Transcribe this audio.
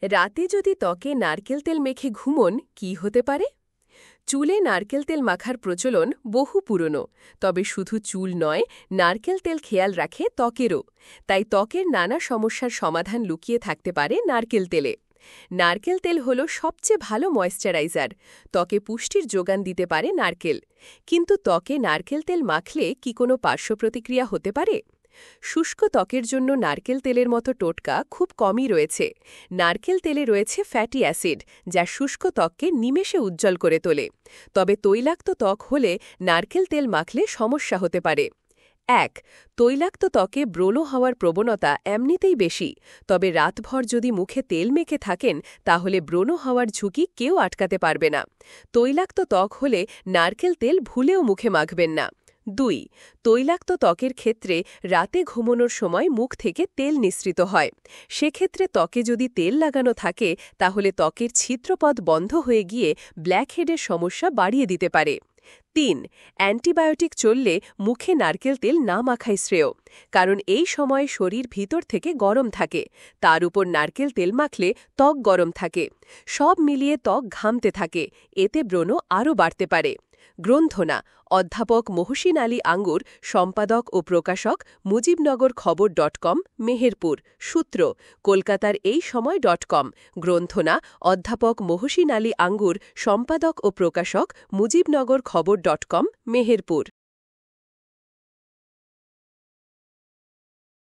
রাতে যদি ত্বকে নারকেল তেল মেখে ঘুমোন কি হতে পারে? চুলে নারকেল তেল মাখার প্রচলন বহু পুরনো, তবে শুধু চুল নয়, নারকেল তেল খেয়াল রাখে ত্বকেরও। তাই ত্বকের নানা সমস্যার সমাধান লুকিয়ে থাকতে পারে নারকেল তেলে। নারকেল তেল হল সবচেয়ে ভালো ময়েশ্চারাইজার, ত্বকে পুষ্টির যোগান দিতে পারে নারকেল। কিন্তু ত্বকে নারকেল তেল মাখলে কি কোনো পার্শ্ব প্রতিক্রিয়া হতে পারে? শুষ্ক ত্বকের জন্য নারকেল তেলের মতো টোটকা খুব কমই রয়েছে। নারকেল তেলে রয়েছে ফ্যাটি অ্যাসিড, যা শুষ্ক ত্বককে নিমেষে উজ্জ্বল করে তোলে। তবে তৈলাক্ত ত্বক হলে নারকেল তেল মাখলে সমস্যা হতে পারে। ১. তৈলাক্ত ত্বকে ব্রণ হওয়ার প্রবণতা এমনিতেই বেশি, তবে রাতভর যদি মুখে তেল মেখে থাকেন তাহলে ব্রণ হওয়ার ঝুঁকি কেউ আটকাতে পারবে না। তৈলাক্ত ত্বক হলে নারকেল তেল ভুলেও মুখে মাখবেন না। ২. তৈলাক্ত ত্বকের ক্ষেত্রে রাতে ঘুমানোর সময় মুখ থেকে তেল নিঃসৃত হয়। সেক্ষেত্রে ত্বকে যদি তেল লাগানো থাকে তাহলে ত্বকের ছিদ্রপথ বন্ধ হয়ে গিয়ে ব্ল্যাকহেডের সমস্যা বাড়িয়ে দিতে পারে। ৩. অ্যান্টিবায়োটিক চললে মুখে নারকেল তেল না মাখাই শ্রেয়, কারণ এই সময় শরীর ভিতর থেকে গরম থাকে। তার উপর নারকেল তেল মাখলে ত্বক গরম থাকে। সব মিলিয়ে ত্বক ঘামতে থাকে, এতে ব্রণ আরও বাড়তে পারে। গ্রন্থনা: অধ্যাপক মহসিন আলী আঙ্গুর, সম্পাদক ও প্রকাশক, মুজিবনগর খবর.com, মেহেরপুর। সূত্র: কলকাতার এই সময়.com। গ্রন্থনা: অধ্যাপক মহসিন আলী আঙ্গুর, সম্পাদক ও প্রকাশক, মুজিবনগর খবর.com, মেহেরপুর।